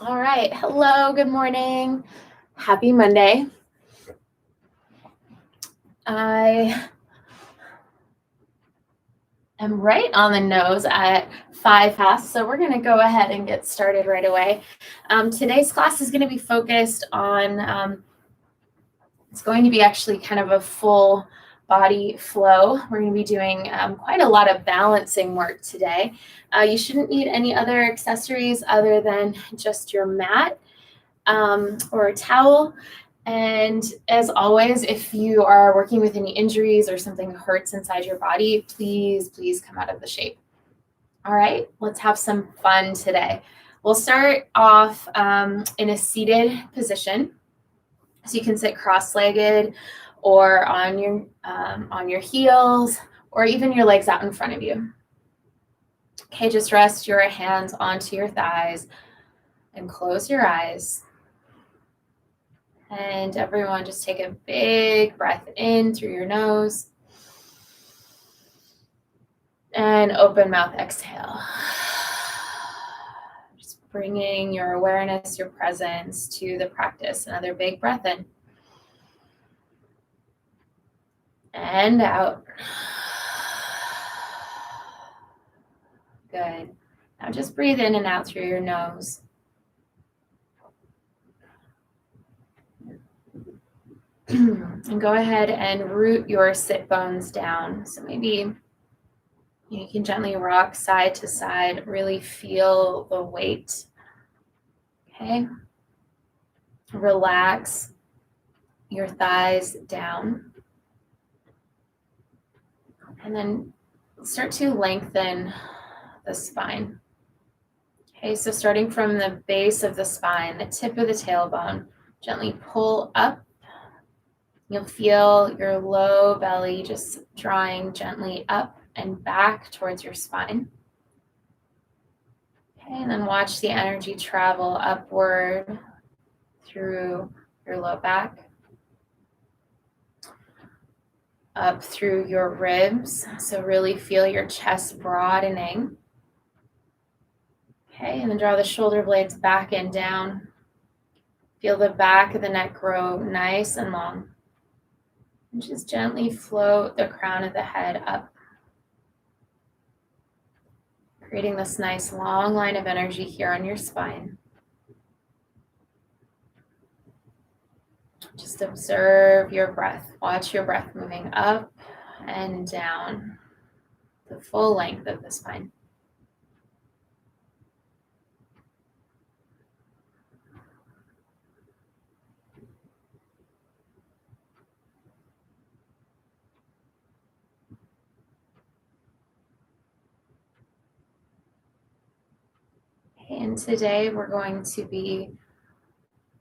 All right. Hello, good morning. Happy Monday. I am right on the nose at 5 past, so we're going to go ahead and get started right away. Today's class is going to be focused on, it's going to be actually kind of a full body flow. We're going to be doing quite a lot of balancing work today. You shouldn't need any other accessories other than just your mat or a towel. And as always, if you are working with any injuries or something hurts inside your body, please come out of the shape. All right, let's have some fun today. We'll start off in a seated position. So you can sit cross-legged or on your heels, or even your legs out in front of you. Okay, just rest your hands onto your thighs and close your eyes. And everyone, just take a big breath in through your nose. And open mouth, exhale. Just bringing your awareness, your presence to the practice. Another big breath in. And out. Good. Now just breathe in and out through your nose. And go ahead and root your sit bones down. So maybe you can gently rock side to side, really feel the weight. Okay. Relax your thighs down. And then start to lengthen the spine. Okay, so starting from the base of the spine, the tip of the tailbone, gently pull up. You'll feel your low belly just drawing gently up and back towards your spine. Okay, and then watch the energy travel upward through your low back, up through your ribs. So really feel your chest broadening. Okay, and then draw the shoulder blades back and down. Feel the back of the neck grow nice and long. And just gently float the crown of the head up, creating this nice long line of energy here on your spine. Just observe your breath. Watch your breath moving up and down the full length of the spine. And today we're going to be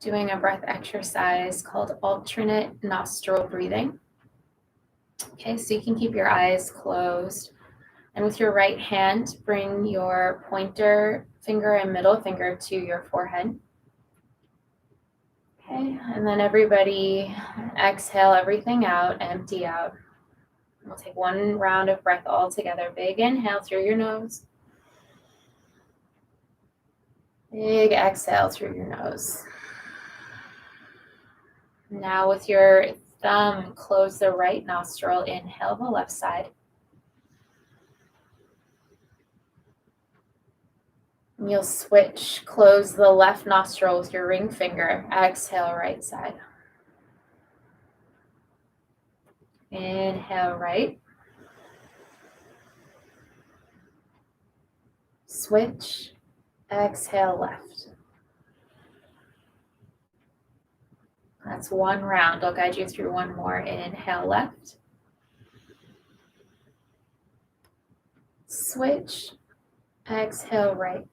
doing a breath exercise called alternate nostril breathing. Okay, so you can keep your eyes closed. And with your right hand, bring your pointer finger and middle finger to your forehead. Okay, and then everybody exhale everything out, empty out. We'll take one round of breath all together. Big inhale through your nose. Big exhale through your nose. Now with your thumb, close the right nostril, inhale the left side. And you'll switch, close the left nostril with your ring finger, exhale right side. Inhale right. Switch, exhale left. That's one round. I'll guide you through one more. Inhale left. Switch, exhale right.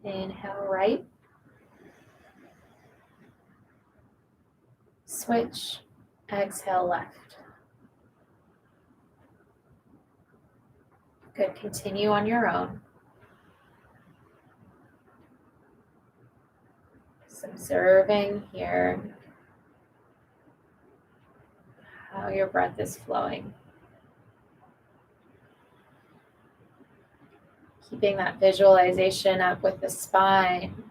Inhale right. Switch, exhale left. Good, continue on your own. Just observing here how your breath is flowing. Keeping that visualization up with the spine.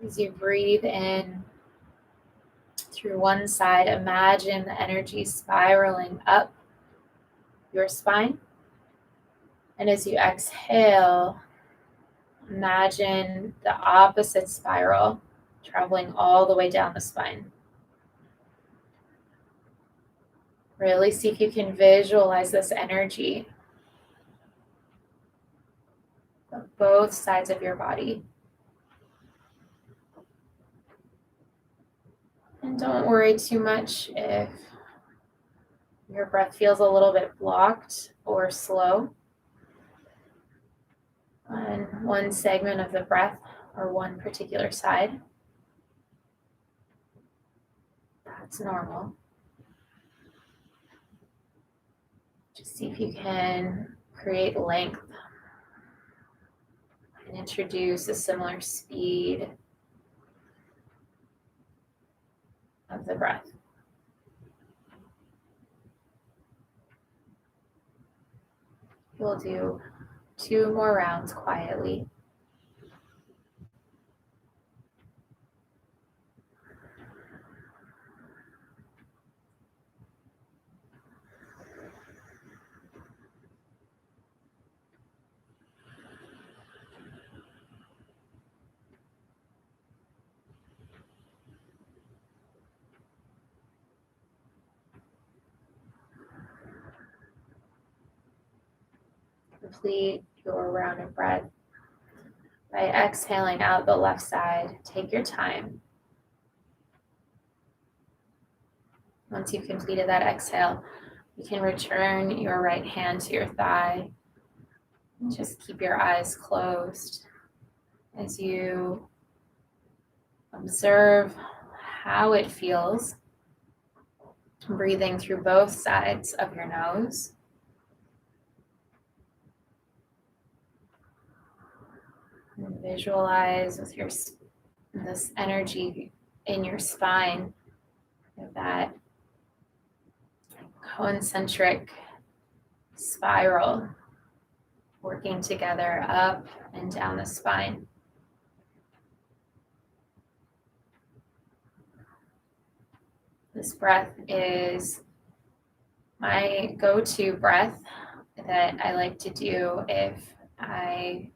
As you breathe in through one side, imagine the energy spiraling up your spine. And as you exhale, imagine the opposite spiral traveling all the way down the spine. Really see if you can visualize this energy on both sides of your body. And don't worry too much if your breath feels a little bit blocked or slow on one segment of the breath or one particular side. That's normal. Just see if you can create length and introduce a similar speed of the breath. We'll do 2 more rounds quietly. Complete your round of breath by exhaling out the left side. Take your time. Once you've completed that exhale, you can return your right hand to your thigh. And just keep your eyes closed as you observe how it feels breathing through both sides of your nose. And visualize with this energy in your spine, that concentric spiral working together up and down the spine. This breath is my go-to breath that I like to do if I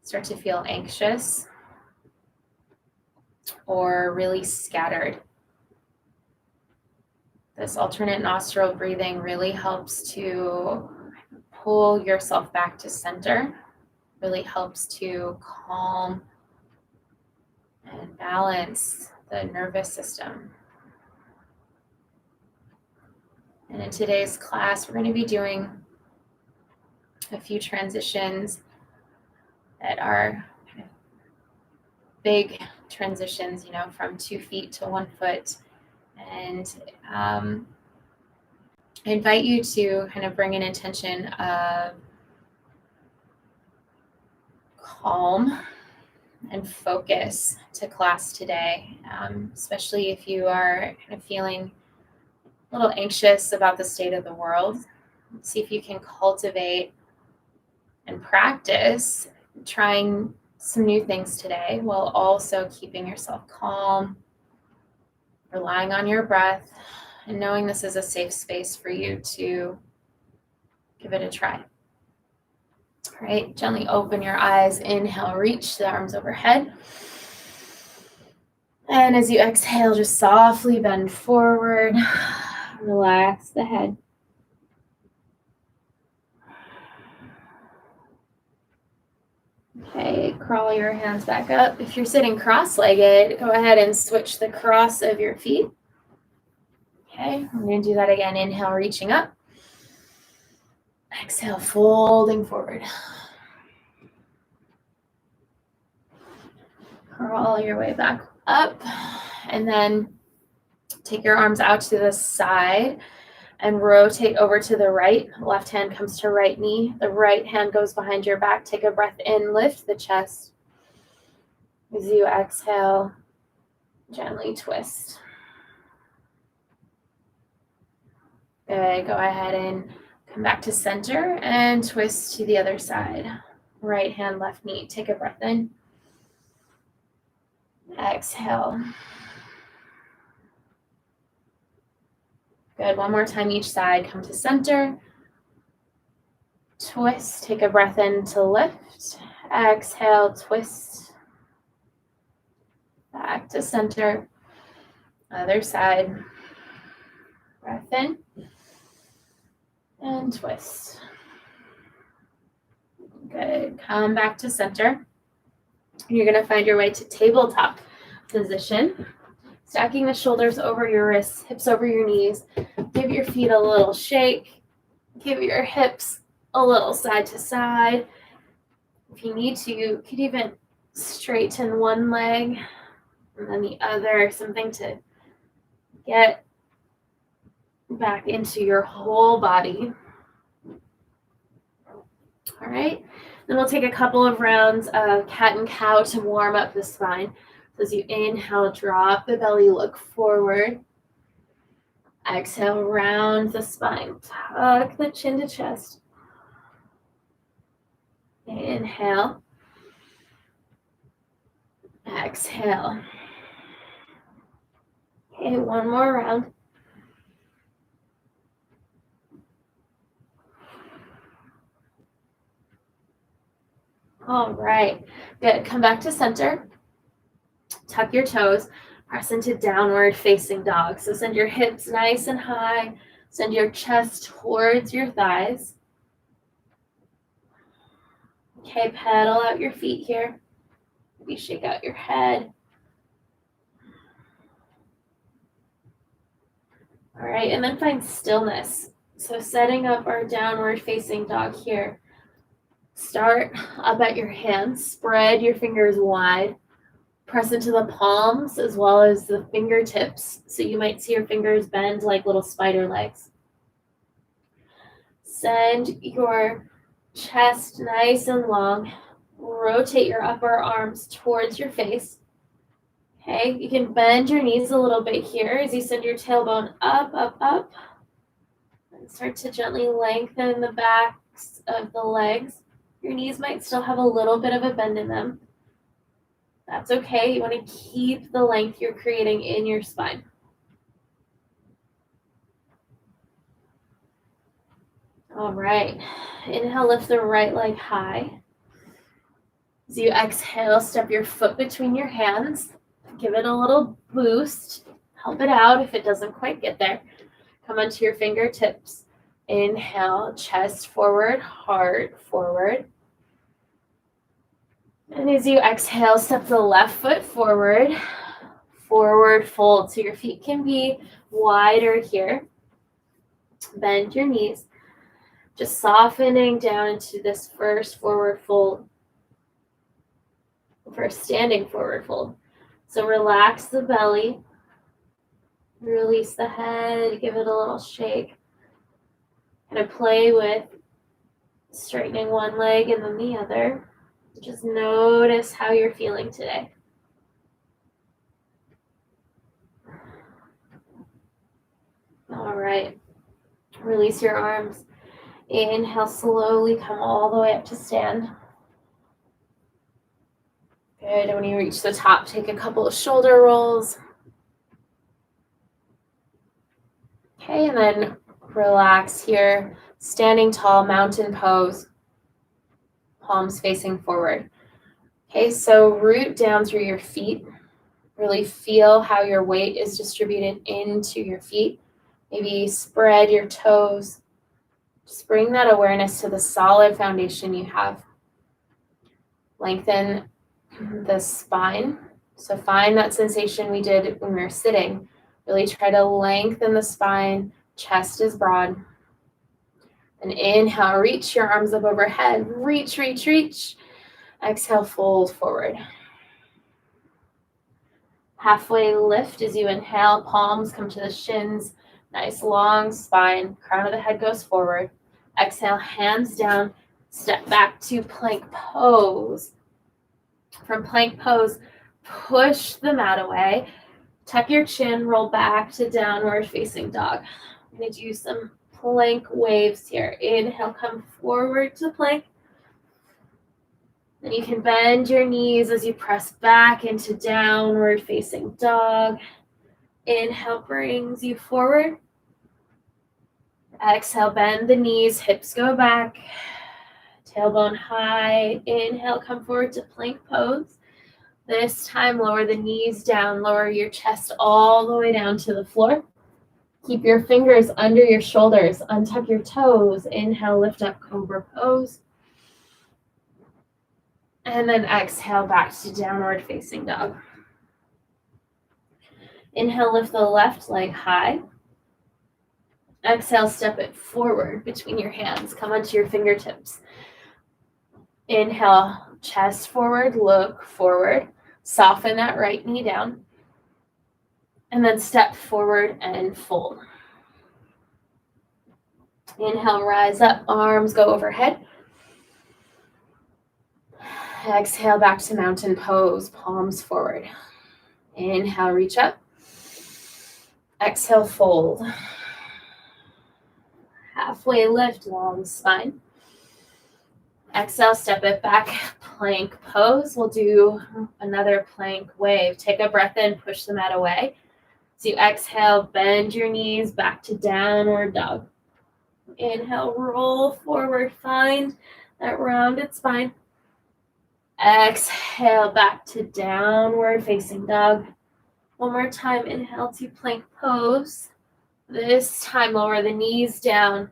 start to feel anxious or really scattered. This alternate nostril breathing really helps to pull yourself back to center, really helps to calm and balance the nervous system. And in today's class, we're going to be doing a few transitions that are kind of big transitions, from 2 feet to 1 foot. And I invite you to kind of bring an intention of calm and focus to class today, especially if you are kind of feeling a little anxious about the state of the world. See if you can cultivate and practice trying some new things today while also keeping yourself calm, relying on your breath, and knowing this is a safe space for you to give it a try. All right, gently open your eyes. Inhale, reach the arms overhead. And as you exhale, just softly bend forward. Relax the head. Okay, crawl your hands back up. If you're sitting cross-legged, go ahead and switch the cross of your feet. Okay, I'm going to do that again. Inhale, reaching up. Exhale, folding forward. Crawl your way back up. And then take your arms out to the side and rotate over to the right. Left hand comes to right knee. The right hand goes behind your back. Take a breath in, lift the chest. As you exhale, gently twist. Good. Go ahead and Come back to center and twist to the other side. Right hand, left knee. Take a breath in. Exhale. Good. One more time each side. Come to center. Twist. Take a breath in to lift. Exhale. Twist. Back to center. Other side. Breath in. And twist. Good. Come back to center. You're going to find your way to tabletop position. Stacking the shoulders over your wrists, hips over your knees. Give your feet a little shake. Give your hips a little side to side. If you need to, you could even straighten one leg and then the other, something to get back into your whole body. All right. Then we'll take a couple of rounds of cat and cow to warm up the spine. So as you inhale, drop the belly, look forward. Exhale, round the spine. Tuck the chin to chest. Inhale. Exhale. Okay, one more round. All right, good. Come back to center. Tuck your toes. Press into downward facing dog. So send your hips nice and high. Send your chest towards your thighs. Okay, pedal out your feet here. Maybe shake out your head. All right, and then find stillness. So setting up our downward facing dog here. Start up at your hands. Spread your fingers wide. Press into the palms as well as the fingertips. So you might see your fingers bend like little spider legs. Send your chest nice and long. Rotate your upper arms towards your face. Okay, you can bend your knees a little bit here as you send your tailbone up, up, up. And start to gently lengthen the backs of the legs. Your knees might still have a little bit of a bend in them. That's okay. You want to keep the length you're creating in your spine. All right. Inhale, lift the right leg high. As you exhale, step your foot between your hands. Give it a little boost. Help it out if it doesn't quite get there. Come onto your fingertips. Inhale, chest forward, heart forward. And as you exhale, step the left foot forward, forward fold. So your feet can be wider here. Bend your knees. Just softening down into this first forward fold. First standing forward fold. So relax the belly. Release the head. Give it a little shake. Kind of play with straightening one leg and then the other. Just notice how you're feeling today. All right. Release your arms. Inhale, slowly come all the way up to stand. Good. And when you reach the top, take a couple of shoulder rolls. Okay, and then relax here. Standing tall, mountain pose. Palms facing forward. Okay, so root down through your feet. Really feel how your weight is distributed into your feet. Maybe spread your toes. Just bring that awareness to the solid foundation you have. Lengthen the spine. So find that sensation we did when we were sitting. Really try to lengthen the spine. Chest is broad. And inhale, reach your arms up overhead. Reach, reach, reach. Exhale, fold forward. Halfway lift as you inhale, palms come to the shins. Nice long spine. Crown of the head goes forward. Exhale, hands down. Step back to plank pose. From plank pose, push the mat away. Tuck your chin, roll back to downward facing dog. I'm going to do some plank waves here. Inhale, come forward to plank. Then you can bend your knees as you press back into downward facing dog. Inhale brings you forward. Exhale, bend the knees, hips go back. Tailbone high. Inhale, come forward to plank pose. This time, lower the knees down, lower your chest all the way down to the floor. Keep your fingers under your shoulders, untuck your toes. Inhale, lift up, cobra pose. And then exhale back to downward facing dog. Inhale, lift the left leg high. Exhale, step it forward between your hands. Come onto your fingertips. Inhale, chest forward, look forward. Soften that right knee down. And then step forward and fold. Inhale, rise up, arms go overhead. Exhale, back to mountain pose, palms forward. Inhale, reach up. Exhale, fold. Halfway lift, long spine. Exhale, step it back, plank pose. We'll do another plank wave. Take a breath in, push the mat away. So you exhale, bend your knees back to downward dog. Inhale, roll forward, find that rounded spine. Exhale, back to downward facing dog. One more time, inhale to plank pose. This time, lower the knees down,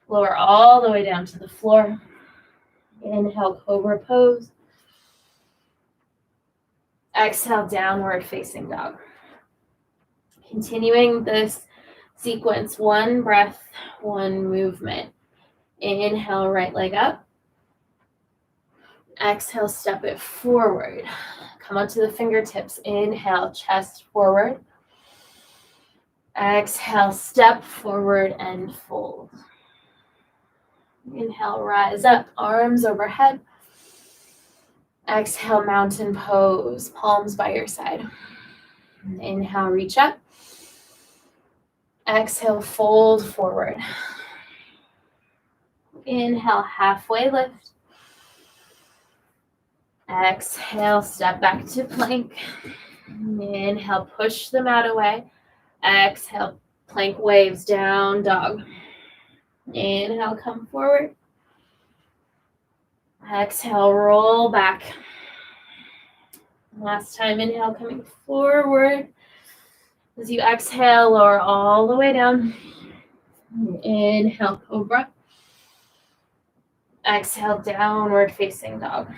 lower all the way down to the floor. Inhale, cobra pose. Exhale, downward facing dog. Continuing this sequence, one breath, one movement. Inhale, right leg up. Exhale, step it forward. Come onto the fingertips. Inhale, chest forward. Exhale, step forward and fold. Inhale, rise up, arms overhead. Exhale, mountain pose, palms by your side. Inhale, reach up. Exhale, fold forward. Inhale, halfway lift. Exhale, step back to plank. Inhale, push the mat away. Exhale, plank waves down, dog. Inhale, come forward. Exhale, roll back. Last time, inhale, coming forward. As you exhale, lower all the way down. Inhale, cobra. Exhale, downward facing dog.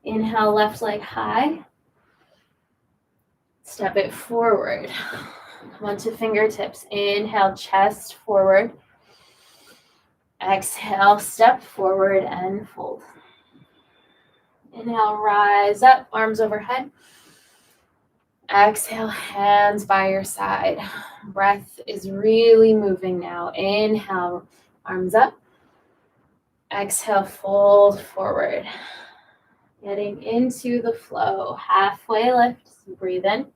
Inhale, left leg high. Step it forward. Come onto fingertips. Inhale, chest forward. Exhale, step forward and fold. Inhale, rise up, arms overhead. Exhale, hands by your side. Breath is really moving now. Inhale, arms up. Exhale, fold forward. Getting into the flow. Halfway lift. Breathe in.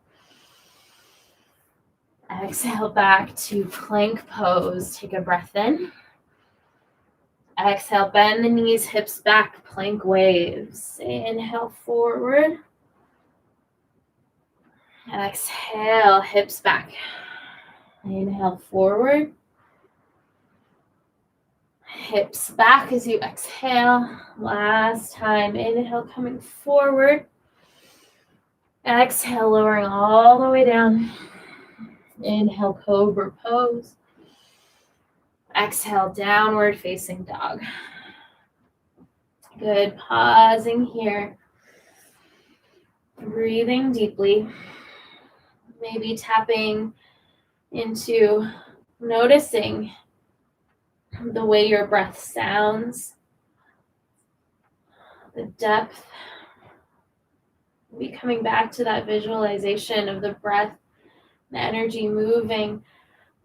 Exhale, back to plank pose. Take a breath in. Exhale, bend the knees, hips back, plank waves. Inhale, forward. Exhale, hips back. Inhale, forward. Hips back as you exhale. Last time, inhale, coming forward. Exhale, lowering all the way down. Inhale, cobra pose. Exhale, downward facing dog. Good, pausing here. Breathing deeply. Maybe tapping into noticing the way your breath sounds, the depth. Maybe coming back to that visualization of the breath, the energy moving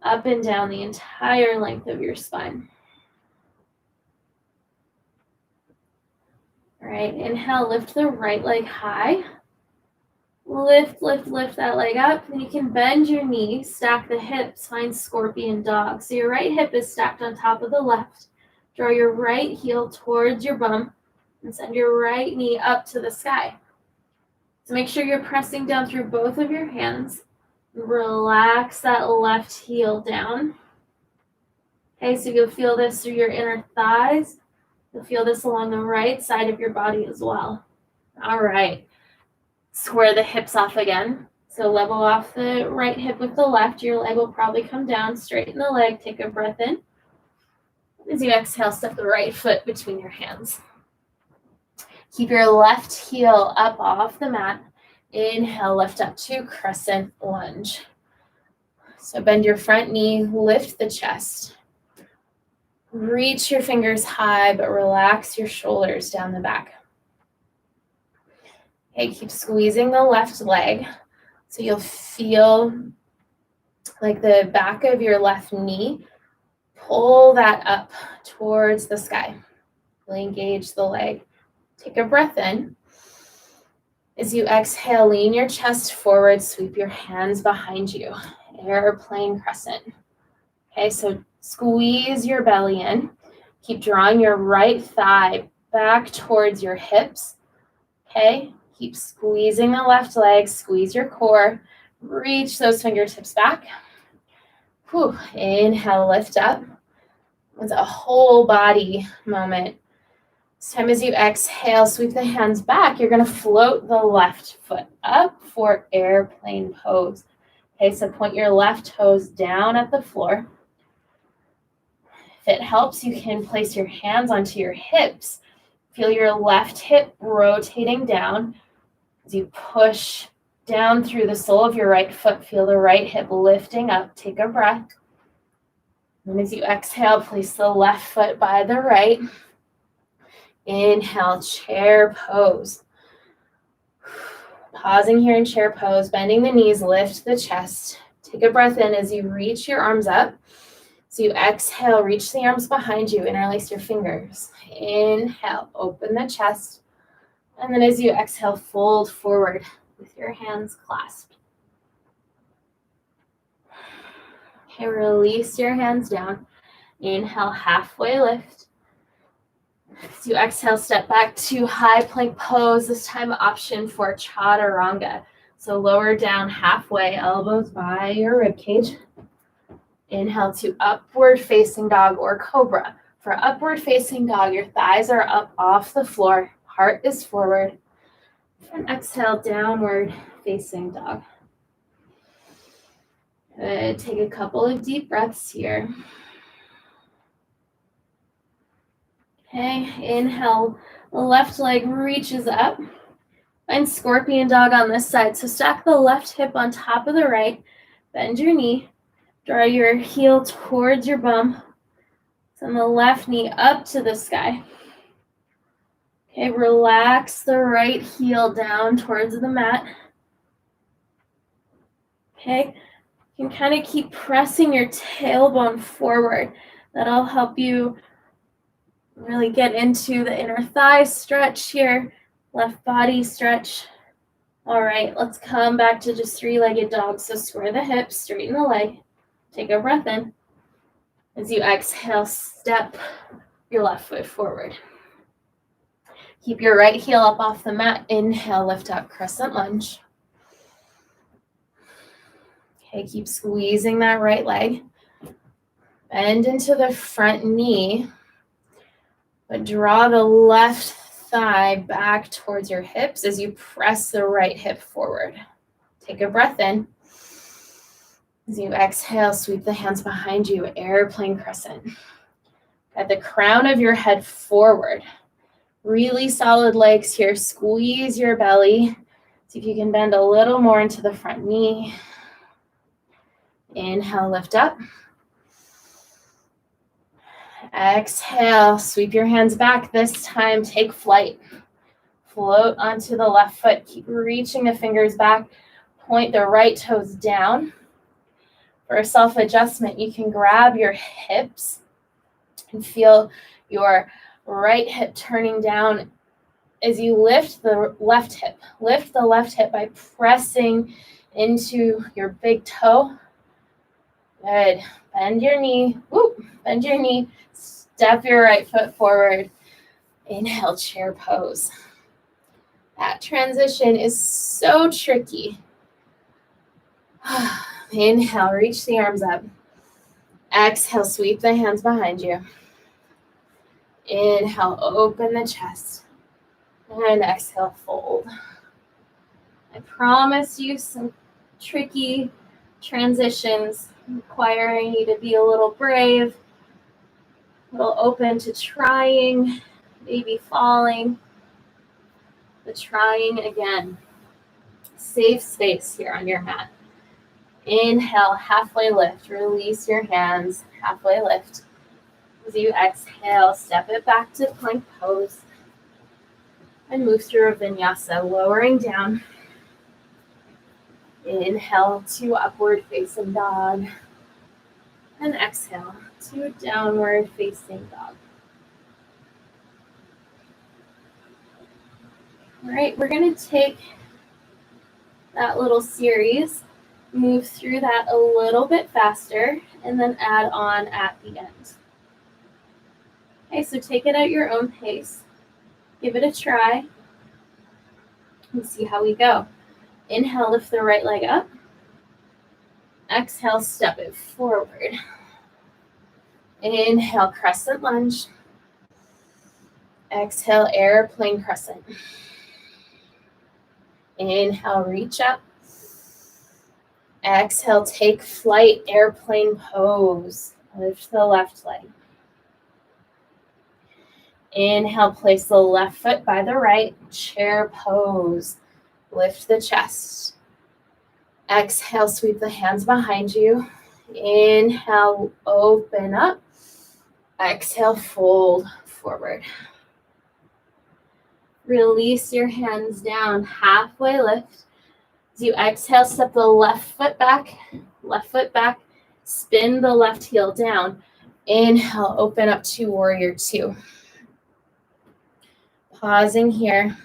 up and down the entire length of your spine. All right, inhale, lift the right leg high. Lift, lift, lift that leg up. Then you can bend your knee, stack the hips, find scorpion dog. So your right hip is stacked on top of the left. Draw your right heel towards your bum and send your right knee up to the sky. So make sure you're pressing down through both of your hands. Relax that left heel down. Okay, so you'll feel this through your inner thighs. You'll feel this along the right side of your body as well. All right. Square the hips off again. So level off the right hip with the left. Your leg will probably come down. Straighten the leg. Take a breath in. As you exhale, step the right foot between your hands. Keep your left heel up off the mat. Inhale, lift up to crescent lunge. So bend your front knee, lift the chest. Reach your fingers high, but relax your shoulders down the back. Okay, keep squeezing the left leg. So you'll feel like the back of your left knee, pull that up towards the sky. Really engage the leg. Take a breath in. As you exhale, lean your chest forward, sweep your hands behind you. Airplane crescent. Okay, so squeeze your belly in. Keep drawing your right thigh back towards your hips. Okay, keep squeezing the left leg, squeeze your core. Reach those fingertips back. Whew. Inhale, lift up. It's a whole body moment. This time as you exhale, sweep the hands back. You're going to float the left foot up for airplane pose. Okay, so point your left toes down at the floor. If it helps, you can place your hands onto your hips. Feel your left hip rotating down. As you push down through the sole of your right foot, feel the right hip lifting up. Take a breath. And as you exhale, place the left foot by the right. Inhale, chair pose. Pausing here in chair pose, bending the knees, lift the chest. Take a breath in as you reach your arms up. So you exhale, reach the arms behind you, interlace your fingers. Inhale, open the chest. And then as you exhale, fold forward with your hands clasped. Okay, release your hands down. Inhale, halfway lift. As you exhale, step back to high plank pose, this time option for chaturanga. So lower down halfway, elbows by your ribcage. Inhale to upward facing dog or cobra. For upward facing dog, your thighs are up off the floor, heart is forward. And exhale, downward facing dog. Good. Take a couple of deep breaths here. Okay, inhale, the left leg reaches up. Find scorpion dog on this side. So stack the left hip on top of the right. Bend your knee. Draw your heel towards your bum. Send the left knee up to the sky. Okay, relax the right heel down towards the mat. Okay, you can kind of keep pressing your tailbone forward. That'll help you really get into the inner thigh stretch here, left body stretch. All right, let's come back to just three-legged dog. So square the hips, straighten the leg. Take a breath in. As you exhale, step your left foot forward. Keep your right heel up off the mat. Inhale, lift up, crescent lunge. Okay, keep squeezing that right leg. Bend into the front knee, but draw the left thigh back towards your hips as you press the right hip forward. Take a breath in. As you exhale, sweep the hands behind you, airplane crescent. At the crown of your head forward. Really solid legs here. Squeeze your belly. See if you can bend a little more into the front knee. Inhale, lift up. Exhale, sweep your hands back. This time, take flight. Float onto the left foot. Keep reaching the fingers back. Point the right toes down. For a self-adjustment, you can grab your hips and feel your right hip turning down as you lift the left hip by pressing into your big toe. Good. Bend your knee. Whoop. Bend your knee. Step your right foot forward. Inhale, chair pose. That transition is so tricky. Inhale, reach the arms up. Exhale, sweep the hands behind you. Inhale, open the chest. And exhale, fold. I promise you some tricky transitions requiring you to be a little brave, a little open to trying, maybe falling, but trying again. Safe space here on your mat. Inhale, halfway lift. Release your hands, halfway lift. As you exhale, step it back to plank pose and move through a vinyasa, lowering down. Inhale to upward facing dog. And exhale to downward facing dog. All right, we're going to take that little series, move through that a little bit faster, and then add on at the end. Okay, so take it at your own pace. Give it a try and see how we go. Inhale, lift the right leg up. Exhale, step it forward. Inhale, crescent lunge. Exhale, airplane crescent. Inhale, reach up. Exhale, take flight, airplane pose. Lift the left leg. Inhale, place the left foot by the right, chair pose. Lift the chest. Exhale, sweep the hands behind you. Inhale, open up. Exhale, fold forward. Release your hands down, halfway lift. As you exhale, step the left foot back, spin the left heel down. Inhale, open up to warrior two. Pausing here.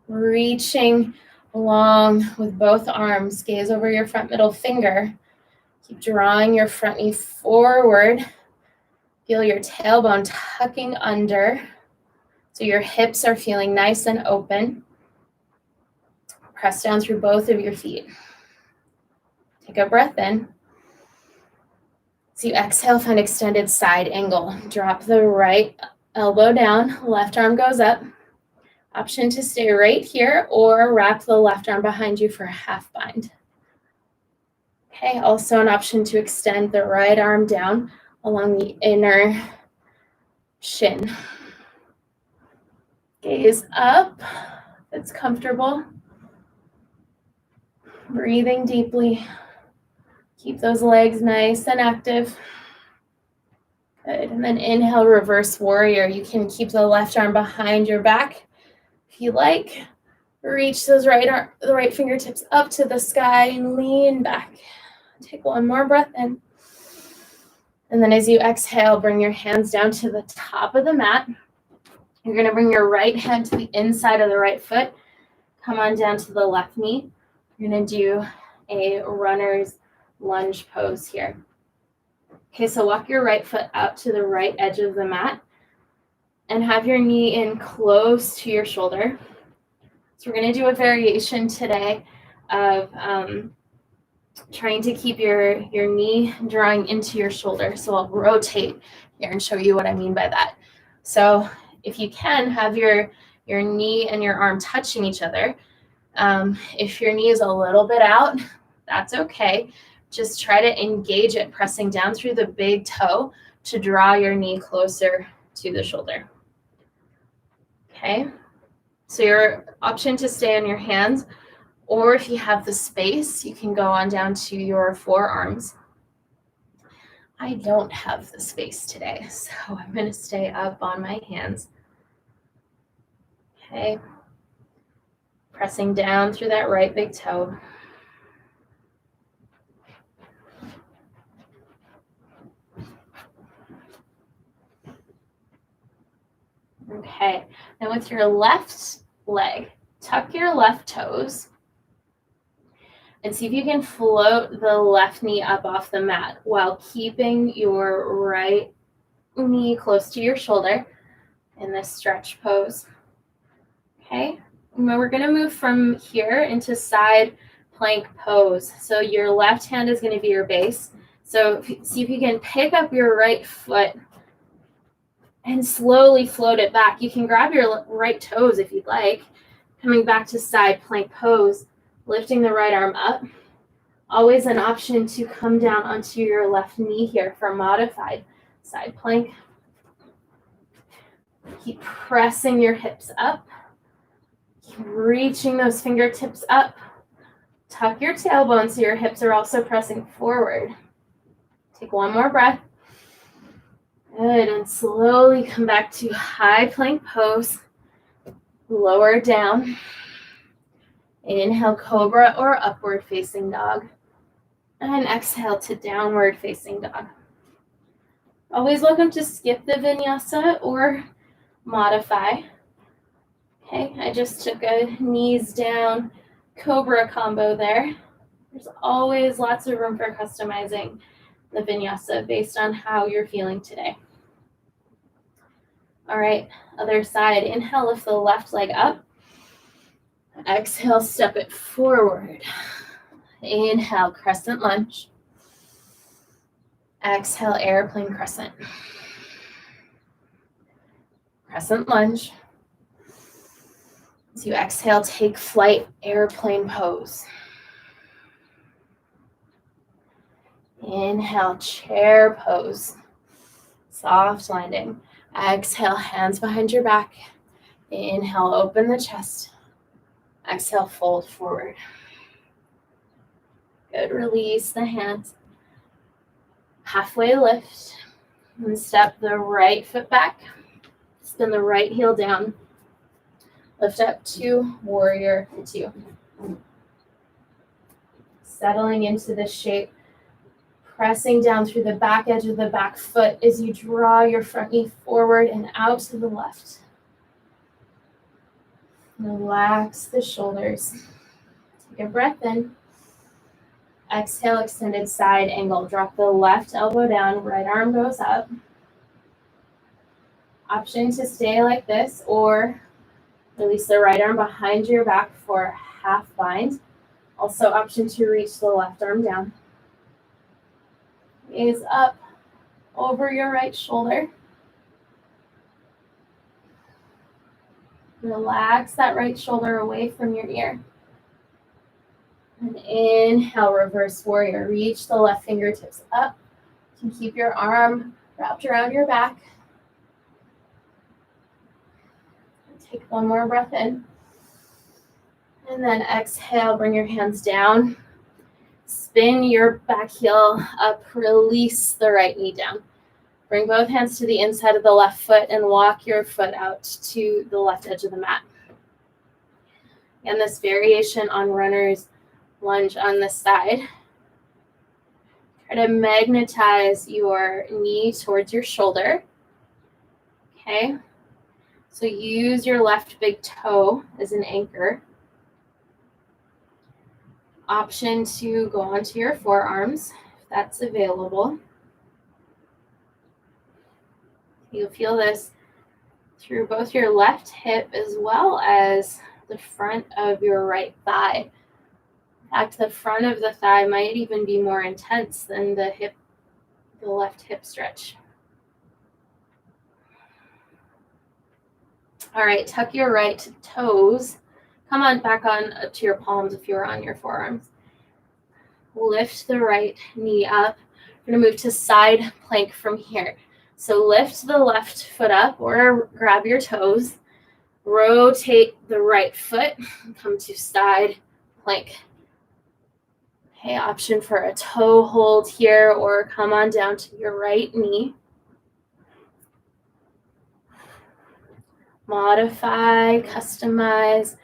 Reaching along with both arms, gaze over your front middle finger. Keep drawing your front knee forward. Feel your tailbone tucking under, so your hips are feeling nice and open. Press down through both of your feet. Take a breath in. As you exhale, find extended side angle. Drop the right elbow down, left arm goes up. Option to stay right here or wrap the left arm behind you for a half bind. Okay, also an option to extend the right arm down along the inner shin. Gaze up, if it's comfortable. Breathing deeply. Keep those legs nice and active. Good, and then inhale, reverse warrior. You can keep the left arm behind your back if you like. Reach those the right fingertips up to the sky and lean back. Take one more breath in. And then as you exhale, bring your hands down to the top of the mat. You're going to bring your right hand to the inside of the right foot. Come on down to the left knee. You're going to do a runner's lunge pose here. Okay, so walk your right foot out to the right edge of the mat and have your knee in close to your shoulder. So we're going to do a variation today of trying to keep your knee drawing into your shoulder. So I'll rotate here and show you what I mean by that. So if you can, have your knee and your arm touching each other. If your knee is a little bit out, that's okay. Just try to engage it, pressing down through the big toe to draw your knee closer to the shoulder. Okay, so your option to stay on your hands, or if you have the space, you can go on down to your forearms. I don't have the space today, so I'm going to stay up on my hands. Okay, pressing down through that right big toe. Okay, now with your left leg, tuck your left toes and see if you can float the left knee up off the mat while keeping your right knee close to your shoulder in this stretch pose. Okay, and we're going to move from here into side plank pose. So your left hand is going to be your base. So see if you can pick up your right foot and slowly float it back. You can grab your right toes if you'd like. Coming back to side plank pose, lifting the right arm up. Always an option to come down onto your left knee here for modified side plank. Keep pressing your hips up. Keep reaching those fingertips up. Tuck your tailbone so your hips are also pressing forward. Take one more breath. Good, and slowly come back to high plank pose. Lower down. Inhale, cobra or upward facing dog. And exhale to downward facing dog. Always welcome to skip the vinyasa or modify. Okay, I just took a knees down cobra combo there. There's always lots of room for customizing the vinyasa based on how you're feeling today. All right, other side. Inhale, lift the left leg up. Exhale, step it forward. Inhale, crescent lunge. Exhale, airplane crescent. Crescent lunge. As you exhale, take flight, airplane pose. Inhale, chair pose. Soft landing. Exhale, hands behind your back. Inhale, open the chest. Exhale, fold forward. Good, release the hands. Halfway lift. And step the right foot back. Spin the right heel down. Lift up to warrior two. Settling into this shape. Pressing down through the back edge of the back foot as you draw your front knee forward and out to the left. Relax the shoulders. Take a breath in. Exhale, extended side angle. Drop the left elbow down, right arm goes up. Option to stay like this or release the right arm behind your back for half bind. Also option to reach the left arm down. Gaze up over your right shoulder. Relax that right shoulder away from your ear. And inhale, reverse warrior. Reach the left fingertips up. You can keep your arm wrapped around your back. Take one more breath in. And then exhale, bring your hands down. Spin your back heel up, release the right knee down. Bring both hands to the inside of the left foot and walk your foot out to the left edge of the mat. And this variation on runner's lunge on this side. Try to magnetize your knee towards your shoulder. Okay. So use your left big toe as an anchor. Option to go onto your forearms if that's available. You'll feel this through both your left hip as well as the front of your right thigh. In fact, the front of the thigh might even be more intense than the left hip stretch. All right, tuck your right toes. Come on back on up to your palms if you're on your forearms. Lift the right knee up. We're going to move to side plank from here. So lift the left foot up or grab your toes. Rotate the right foot. Come to side plank. Okay, option for a toe hold here or come on down to your right knee. Modify, customize.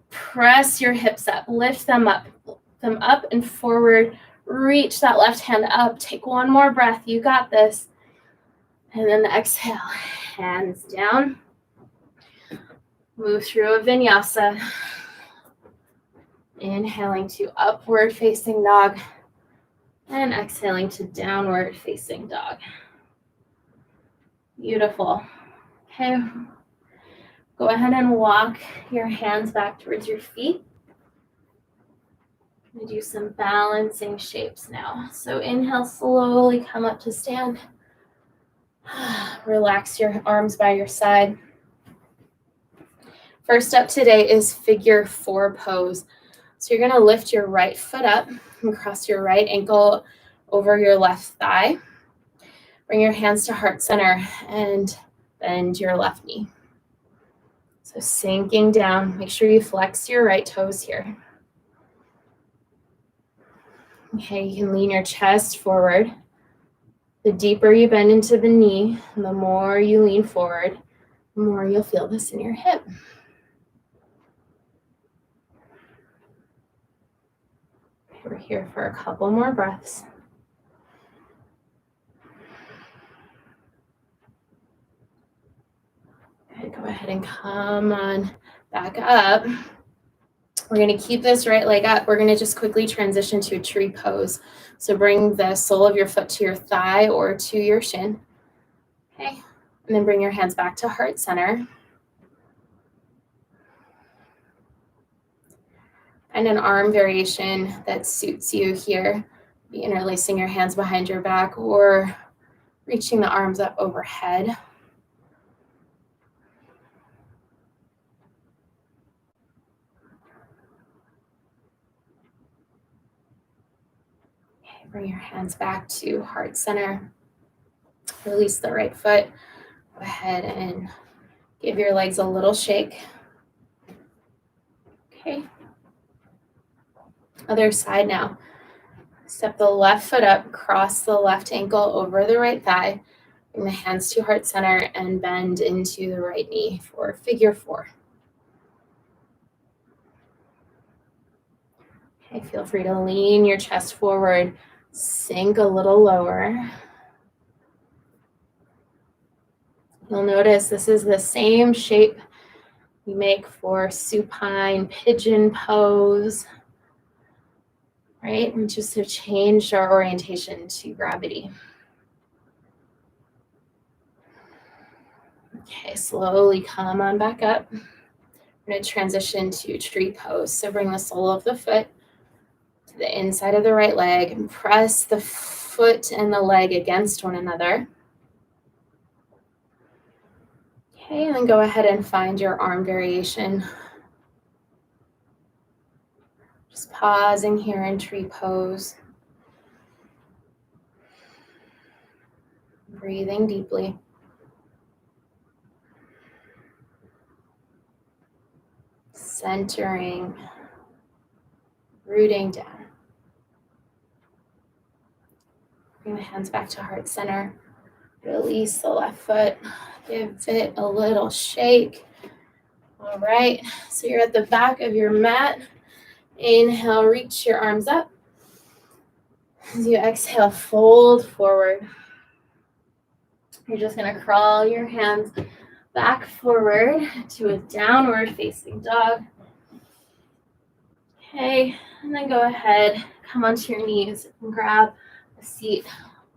Press your hips up, lift them up and forward. Reach that left hand up. Take one more breath. You got this. And then exhale, hands down. Move through a vinyasa. Inhaling to upward facing dog and exhaling to downward facing dog. Beautiful. Okay. Go ahead and walk your hands back towards your feet. We do some balancing shapes now. So inhale, slowly come up to stand. Relax your arms by your side. First up today is figure 4 pose. So you're going to lift your right foot up and cross your right ankle over your left thigh. Bring your hands to heart center and bend your left knee. So sinking down, make sure you flex your right toes here. Okay, you can lean your chest forward. The deeper you bend into the knee, the more you lean forward, the more you'll feel this in your hip. Okay, we're here for a couple more breaths. Okay, go ahead and come on back up. We're going to keep this right leg up. We're going to just quickly transition to a tree pose. So bring the sole of your foot to your thigh or to your shin. Okay, and then bring your hands back to heart center. And an arm variation that suits you here. Be interlacing your hands behind your back or reaching the arms up overhead. Okay, bring your hands back to heart center. Release the right foot. Go ahead and give your legs a little shake. Okay. Other side now. Step the left foot up, cross the left ankle over the right thigh. Bring the hands to heart center and bend into the right knee for figure 4. Okay, feel free to lean your chest forward, sink a little lower. You'll notice this is the same shape we make for supine pigeon pose, right? We just have changed our orientation to gravity. Okay, slowly come on back up. We're going to transition to tree pose. So bring the sole of the foot to the inside of the right leg and press the foot and the leg against one another. Okay, and then go ahead and find your arm variation. Just pausing here in tree pose. Breathing deeply. Centering. Rooting down. Bring the hands back to heart center. Release the left foot. Give it a little shake. All right, so you're at the back of your mat. Inhale, reach your arms up. As you exhale, fold forward. You're just going to crawl your hands back forward to a downward facing dog. Okay, and then go ahead, come onto your knees and grab a seat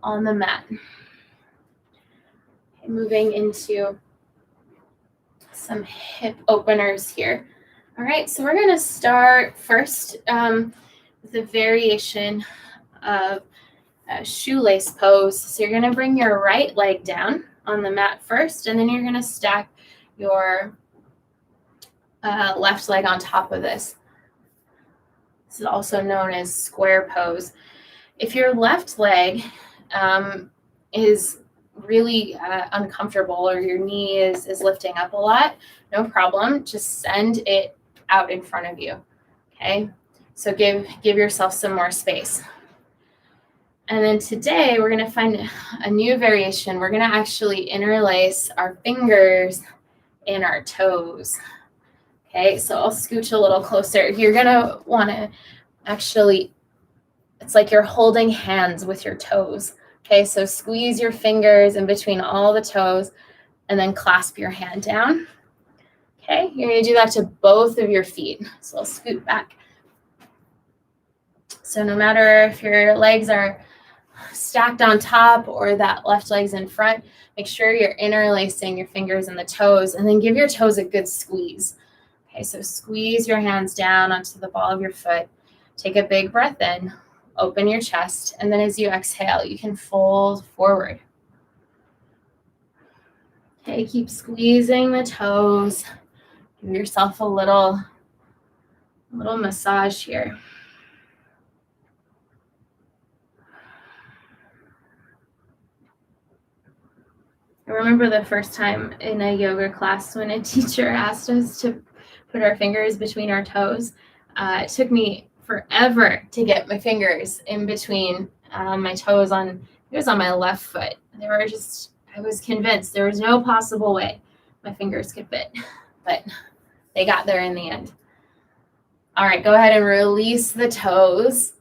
on the mat. Okay, moving into some hip openers here. All right, so we're going to start first with a variation of a shoelace pose. So you're going to bring your right leg down on the mat first, and then you're going to stack your left leg on top of this. This is also known as square pose. If your left leg is really uncomfortable or your knee is lifting up a lot, no problem. Just send it out in front of you. Okay, so give yourself some more space. And then today we're going to find a new variation. We're going to actually interlace our fingers and our toes. Okay, so I'll scooch a little closer. You're going to want to actually, it's like you're holding hands with your toes. Okay, so squeeze your fingers in between all the toes and then clasp your hand down. Okay, you're going to do that to both of your feet. So I'll scoot back. So no matter if your legs are stacked on top or that left leg's in front, make sure you're interlacing your fingers and the toes, and then give your toes a good squeeze. Okay, so squeeze your hands down onto the ball of your foot. Take a big breath in, open your chest, and then as you exhale, you can fold forward. Okay, keep squeezing the toes. Give yourself a little massage here. I remember the first time in a yoga class when a teacher asked us to put our fingers between our toes. It took me forever to get my fingers in between my toes it was on my left foot. I was convinced there was no possible way my fingers could fit, but they got there in the end. All right, go ahead and release the toes.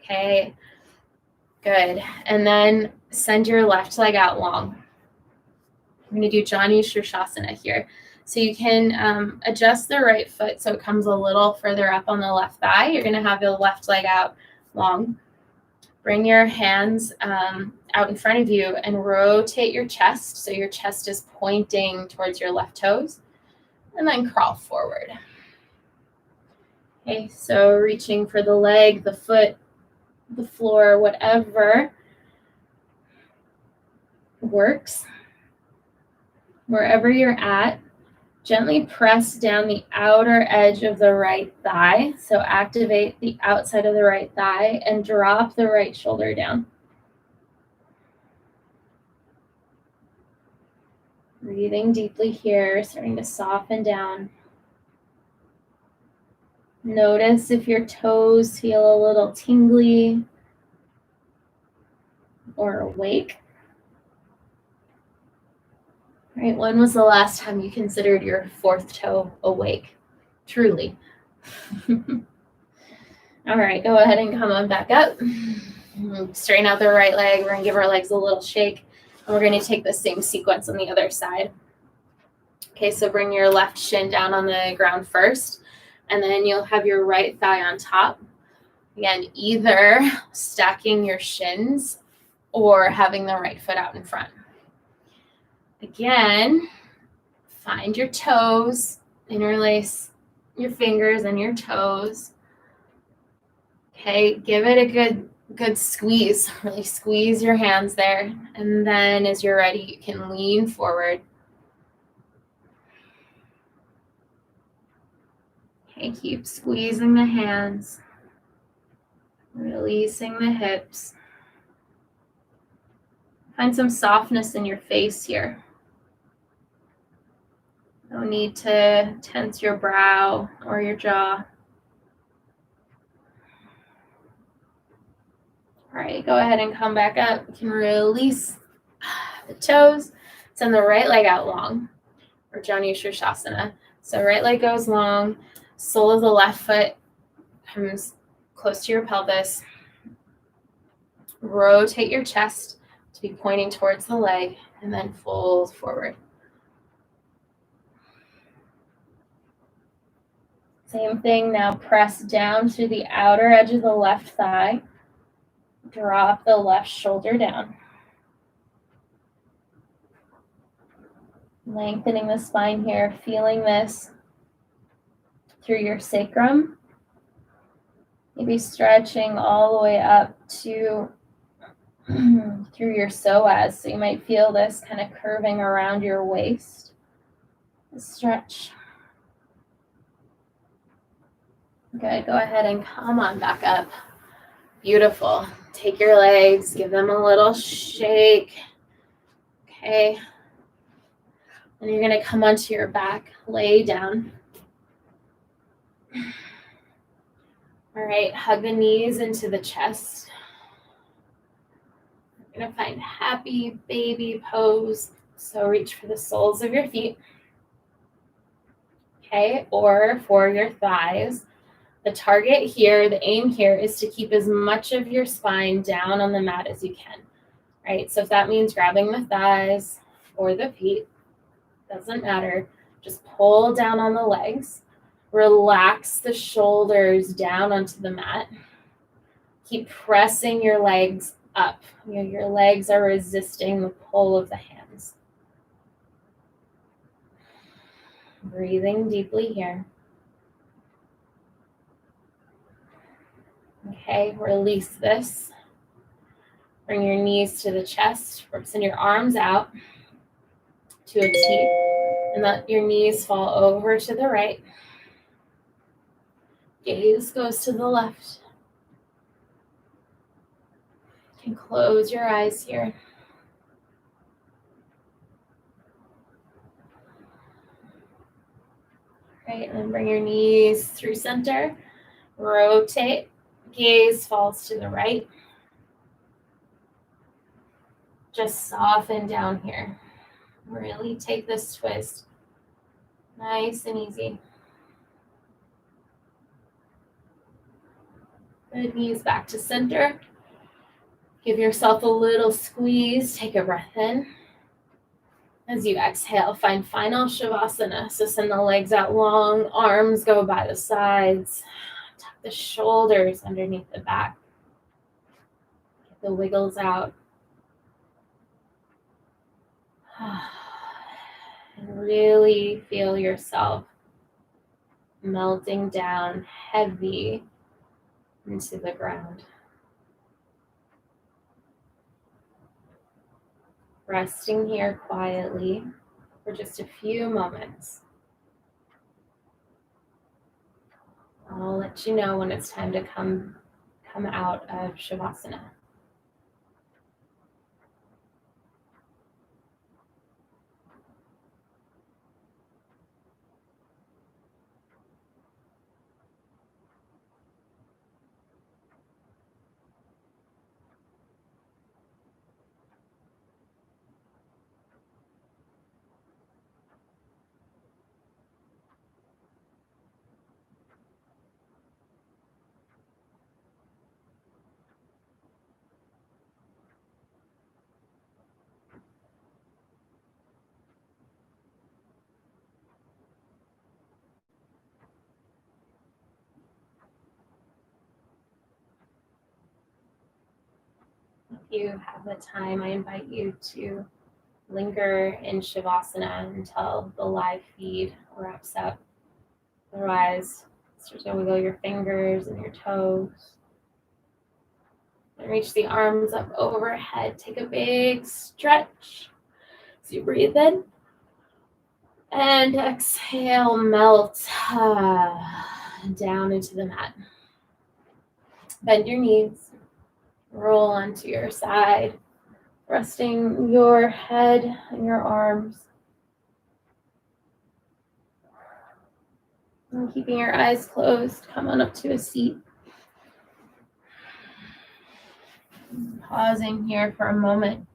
Okay, good. And then send your left leg out long. We're going to do Janu Sirsasana here. So you can adjust the right foot so it comes a little further up on the left thigh. You're going to have your left leg out long. Bring your hands out in front of you and rotate your chest so your chest is pointing towards your left toes. And then crawl forward. Okay, so reaching for the leg, the foot, the floor, whatever works. Wherever you're at, gently press down the outer edge of the right thigh. So activate the outside of the right thigh and drop the right shoulder down. Breathing deeply here, starting to soften down. Notice if your toes feel a little tingly or awake. All right, when was the last time you considered your fourth toe awake? Truly. All right, go ahead and come on back up. Straighten out the right leg. We're going to give our legs a little shake. And we're going to take the same sequence on the other side. Okay, so bring your left shin down on the ground first. And then you'll have your right thigh on top. Again, either stacking your shins or having the right foot out in front. Again, find your toes, interlace your fingers and your toes. Okay, give it a good squeeze. Really squeeze your hands there. And then as you're ready, you can lean forward. Okay, keep squeezing the hands, releasing the hips. Find some softness in your face here. No need to tense your brow or your jaw. All right, go ahead and come back up. You can release the toes. Send the right leg out long, or Janu Sirsasana. So right leg goes long. Sole of the left foot comes close to your pelvis. Rotate your chest to be pointing towards the leg, and then fold forward. Same thing, now press down to the outer edge of the left thigh. Drop the left shoulder down. Lengthening the spine here, feeling this through your sacrum. Maybe stretching all the way up to through your psoas. So you might feel this kind of curving around your waist. Stretch. Good, go ahead and come on back up. Beautiful. Take your legs, give them a little shake. Okay. And you're going to come onto your back, lay down. All right, hug the knees into the chest. You're going to find happy baby pose. So reach for the soles of your feet. Okay, or for your thighs. The target here, the aim here is to keep as much of your spine down on the mat as you can. Right, so if that means grabbing the thighs or the feet, doesn't matter. Just pull down on the legs. Relax the shoulders down onto the mat. Keep pressing your legs up. Your legs are resisting the pull of the hands. Breathing deeply here. Okay, release this. Bring your knees to the chest. Send your arms out to a T. And let your knees fall over to the right. Gaze goes to the left. You can close your eyes here. Right, and then bring your knees through center. Rotate. Gaze falls to the right. Just soften down here. Really take this twist. Nice and easy. Good, knees back to center. Give yourself a little squeeze. Take a breath in. As you exhale, find final Shavasana. So send the legs out long, arms go by the sides. Tuck the shoulders underneath the back. Get the wiggles out. And really feel yourself melting down heavy into the ground. Resting here quietly for just a few moments. I'll let you know when it's time to come out of Shavasana. If you have the time, I invite you to linger in Shavasana until the live feed wraps up. Otherwise, start to wiggle your fingers and your toes. And reach the arms up overhead. Take a big stretch as you breathe in. And exhale, melt down into the mat. Bend your knees. Roll onto your side, resting your head and your arms. And keeping your eyes closed, come on up to a seat. Pausing here for a moment.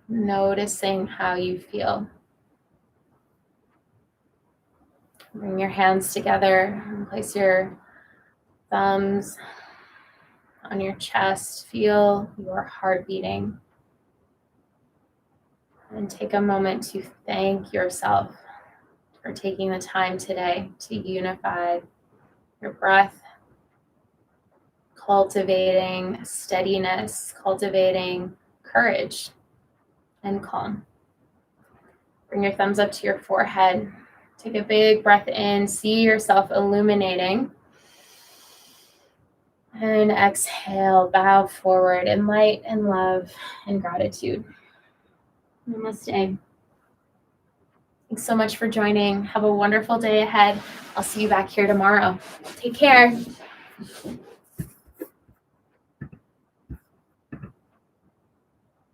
Noticing how you feel. Bring your hands together and place your thumbs on your chest. Feel your heart beating. And take a moment to thank yourself for taking the time today to unify your breath, cultivating steadiness, cultivating courage and calm. Bring your thumbs up to your forehead. Take a big breath in. See yourself illuminating. And exhale, bow forward in light and love and gratitude. Namaste. Thanks so much for joining. Have a wonderful day ahead. I'll see you back here tomorrow. Take care.